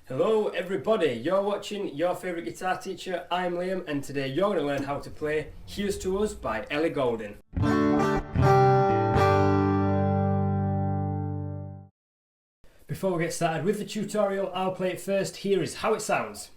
Hello everybody, you're watching Your Favourite Guitar Teacher. I'm Liam and today you're going to learn how to play Here's to Us by Ellie Goulding. Before we get started with the tutorial, I'll play it first. Here is how it sounds.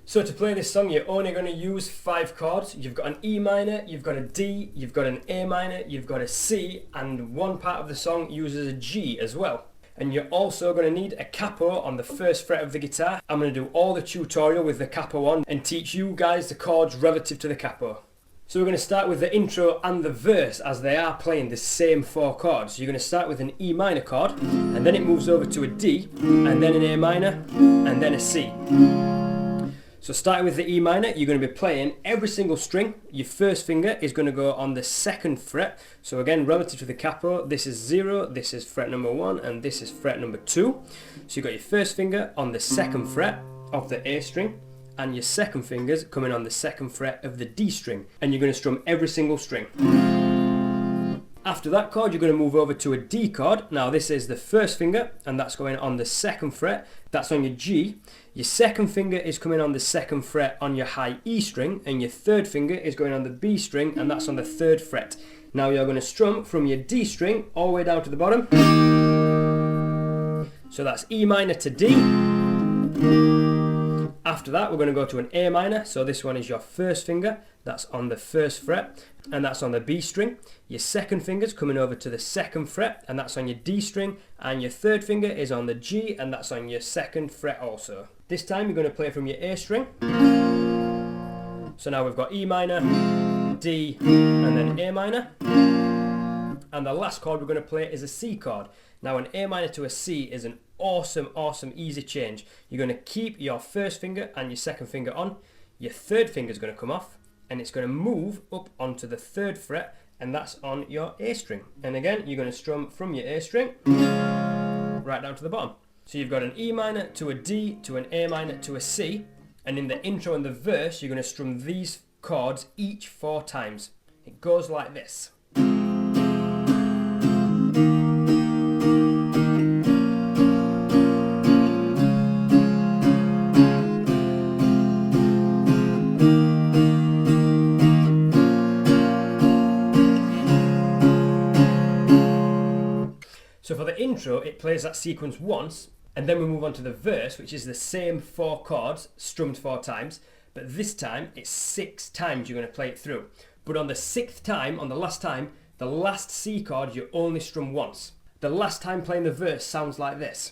So to play this song, you're only going to use 5 chords. You've got an E minor, you've got a D, you've got an A minor, you've got a C, and one part of the song uses a G as well. And you're also going to need a capo on the first fret of the guitar. I'm going to do all the tutorial with the capo on and teach you guys the chords relative to the capo. So we're going to start with the intro and the verse as they are playing the same 4 chords. You're going to start with an E minor chord, and then it moves over to a D, and then an A minor, and then a C. So starting with the E minor, you're going to be playing every single string. Your first finger is going to go on the 2nd fret. So again, relative to the capo, this is 0, this is fret number 1, and this is fret number 2. So you've got your first finger on the 2nd fret of the A string, and your second finger's coming on the 2nd fret of the D string. And you're going to strum every single string. After that chord, you're going to move over to a D chord. Now this is the first finger, and that's going on the 2nd fret. That's on your G. Your second finger is coming on the 2nd fret on your high E string, and your third finger is going on the B string, and that's on the 3rd fret. Now you're going to strum from your D string all the way down to the bottom. So that's E minor to D. After that, we're going to go to an A minor. So this one is your first finger. That's on the 1st fret, and that's on the B string. Your second finger's coming over to the 2nd fret, and that's on your D string. And your third finger is on the G, and that's on your 2nd fret also. This time, you're going to play from your A string. So now we've got E minor, D, and then A minor. And the last chord we're going to play is a C chord. Now an A minor to a C is an awesome easy change. You're going to keep your first finger and your second finger on. Your third finger is going to come off, and it's going to move up onto the 3rd fret, and that's on your A string. And again, you're going to strum from your A string right down to the bottom. So you've got an E minor to a D to an A minor to a C, and in the intro and the verse, you're going to strum these chords each 4 times. It goes like this. So for the intro, it plays that sequence once, and then we move on to the verse, which is the same 4 chords, strummed 4 times, but this time it's 6 times you're going to play it through. But on the 6th time, on the last time, the last C chord you only strum once. The last time playing the verse sounds like this.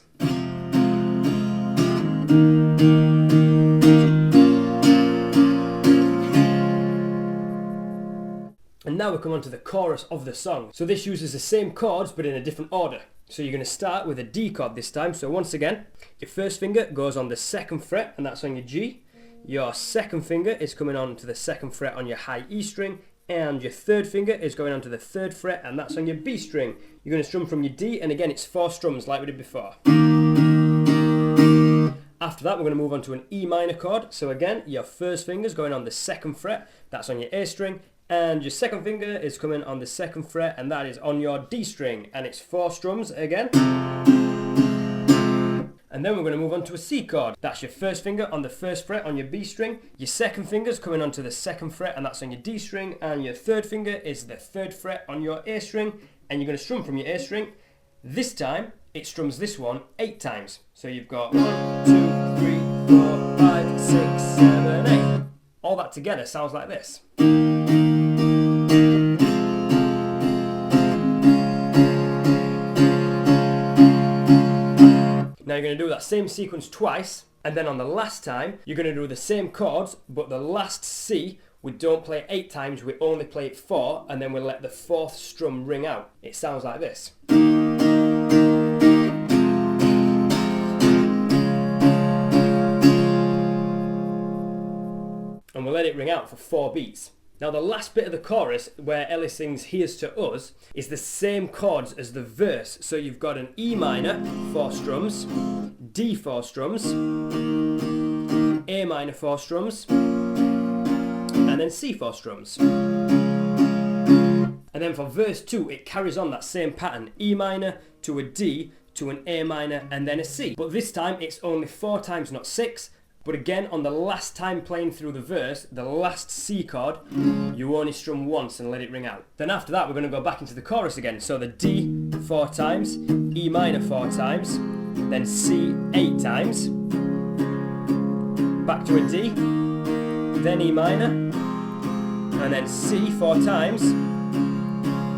And now we come on to the chorus of the song. So this uses the same chords but in a different order. So you're going to start with a D chord this time. So once again, your first finger goes on the 2nd fret, and that's on your G. Your second finger is coming on to the 2nd fret on your high E string, and your third finger is going on to the 3rd fret, and that's on your B string. You're going to strum from your D, and again it's 4 strums like we did before. After that, we're going to move on to an E minor chord. So again, your first finger is going on the 2nd fret, that's on your A string, and your second finger is coming on the 2nd fret, and that is on your D string, and it's 4 strums again. And then we're going to move on to a C chord. That's your first finger on the 1st fret on your B string, your second finger is coming onto the 2nd fret, and that's on your D string, and your third finger is the 3rd fret on your A string, and you're going to strum from your A string. This time, it strums this one 8 times. So you've got 1, 2, 3, 4, 5, 6, 7, 8. All that together sounds like this. you're going to do that same sequence twice, and then on the last time, you're going to do the same chords, but the last C, we don't play it 8 times, we only play it 4, and then we let the 4th strum ring out. It sounds like this. And we'll let it ring out for 4 beats. Now the last bit of the chorus, where Ellie sings "Here's to Us," is the same chords as the verse. So you've got an E minor, 4 strums, D 4 strums, A minor 4 strums, and then C 4 strums. And then for verse 2, it carries on that same pattern, E minor to a D to an A minor and then a C. But this time it's only 4 times, not 6. But again, on the last time playing through the verse, the last C chord, you only strum once and let it ring out. Then after that, we're going to go back into the chorus again. So the D 4 times, E minor 4 times, then C 8 times, back to a D, then E minor, and then C 4 times.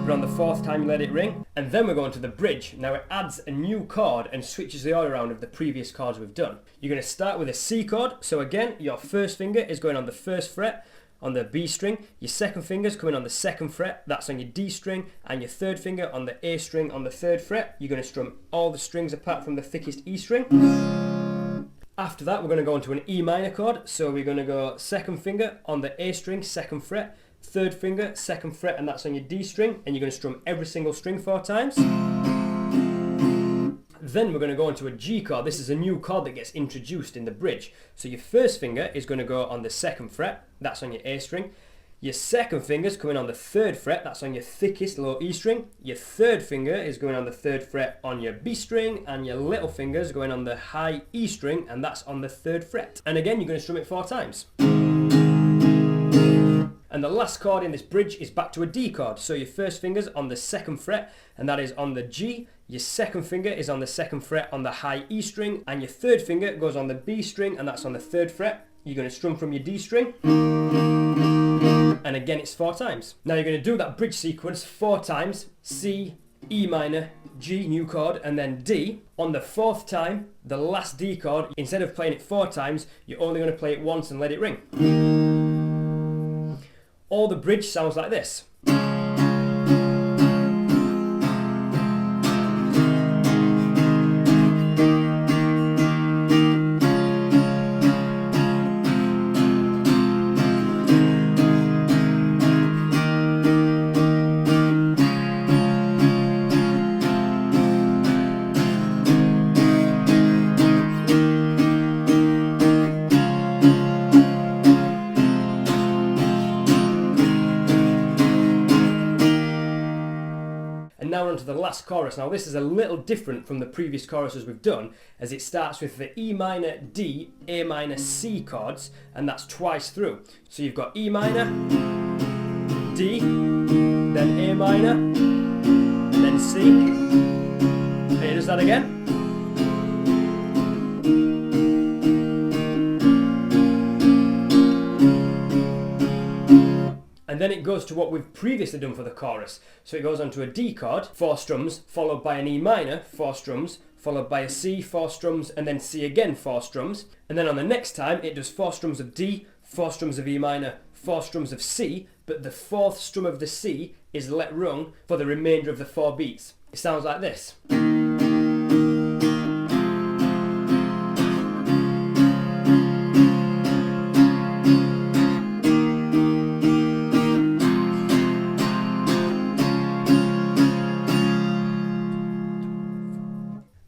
But on the 4th time, you let it ring. And then we're going to the bridge. Now it adds a new chord and switches the order around of the previous chords we've done. You're going to start with a C chord. So again, your first finger is going on the 1st fret on the B string. Your second finger's coming on the 2nd fret. That's on your D string. And your third finger on the A string on the 3rd fret. You're going to strum all the strings apart from the thickest E string. After that, we're going to go into an E minor chord. So we're going to go 2nd finger on the A string, 2nd fret. 3rd finger, 2nd fret, and that's on your D string, and you're going to strum every single string 4 times. Then we're going to go into a G chord. This is a new chord that gets introduced in the bridge. So your first finger is going to go on the 2nd fret, that's on your A string. Your second finger is coming on the 3rd fret, that's on your thickest low E string. Your third finger is going on the 3rd fret on your B string, and your little finger is going on the high E string, and that's on the 3rd fret. And again, you're going to strum it 4 times. And the last chord in this bridge is back to a D chord. So your first finger's on the 2nd fret, and that is on the G. Your second finger is on the 2nd fret on the high E string, and your third finger goes on the B string, and that's on the 3rd fret. You're going to strum from your D string, and again it's 4 times. Now you're going to do that bridge sequence 4 times, C, E minor, G, new chord, and then D. On the 4th time, the last D chord, instead of playing it 4 times, you're only going to play it once and let it ring. All the bridge sounds like this. Now we're on to the last chorus. Now this is a little different from the previous choruses we've done, as it starts with the E minor, D, A minor, C chords, and that's twice through. So you've got E minor, D, then A minor, then C. And it does that again. And then it goes to what we've previously done for the chorus. So it goes on to a D chord, 4 strums, followed by an E minor, 4 strums, followed by a C, 4 strums, and then C again, 4 strums. And then on the next time, it does 4 strums of D, 4 strums of E minor, 4 strums of C, but the 4th strum of the C is let rung for the remainder of the 4 beats. It sounds like this.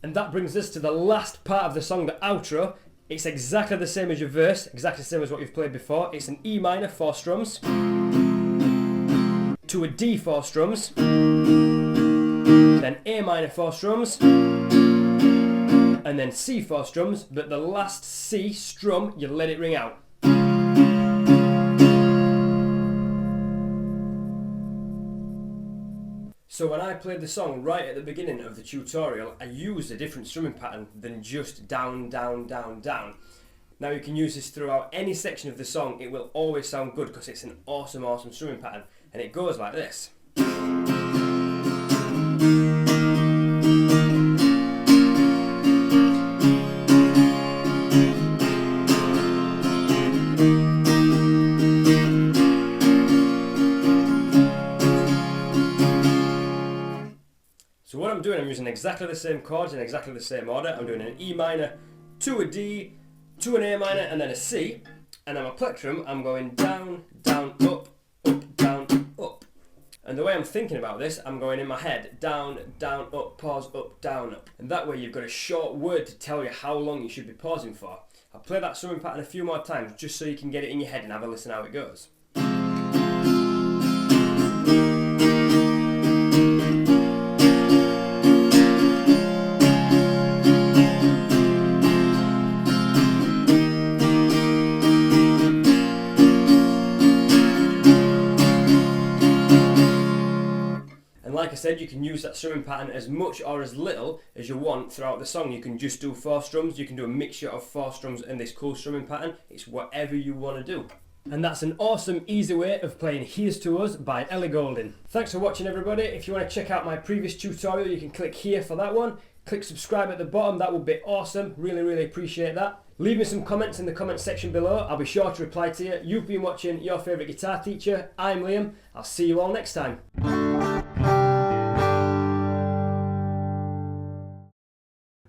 And that brings us to the last part of the song, the outro. It's exactly the same as your verse, exactly the same as what you've played before. It's an E minor, 4 strums, to a D, 4 strums, then A minor, 4 strums, and then C, 4 strums, but the last C strum, you let it ring out. So when I played the song right at the beginning of the tutorial, I used a different strumming pattern than just down, down, down, down. Now you can use this throughout any section of the song. It will always sound good because it's an awesome, awesome strumming pattern. And it goes like this. exactly the same chords in exactly the same order. I'm doing an E minor to a D, to an A minor, and then a C. And then my plectrum, I'm going down, down, up, down, up. And the way I'm thinking about this, I'm going in my head, down, down, up, pause, up, down, up. And that way you've got a short word to tell you how long you should be pausing for. I'll play that strumming pattern a few more times just so you can get it in your head and have a listen how it goes. Like I said, you can use that strumming pattern as much or as little as you want throughout the song. You can just do 4 strums, you can do a mixture of 4 strums and this cool strumming pattern. It's whatever you want to do. And that's an awesome, easy way of playing Here's to Us by Ellie Goulding. Thanks for watching, everybody. If you want to check out my previous tutorial, you can click here for that one. Click subscribe at the bottom, that would be awesome. Really, really appreciate that. Leave me some comments in the comment section below. I'll be sure to reply to you. You've been watching Your Favourite Guitar Teacher. I'm Liam. I'll see you all next time.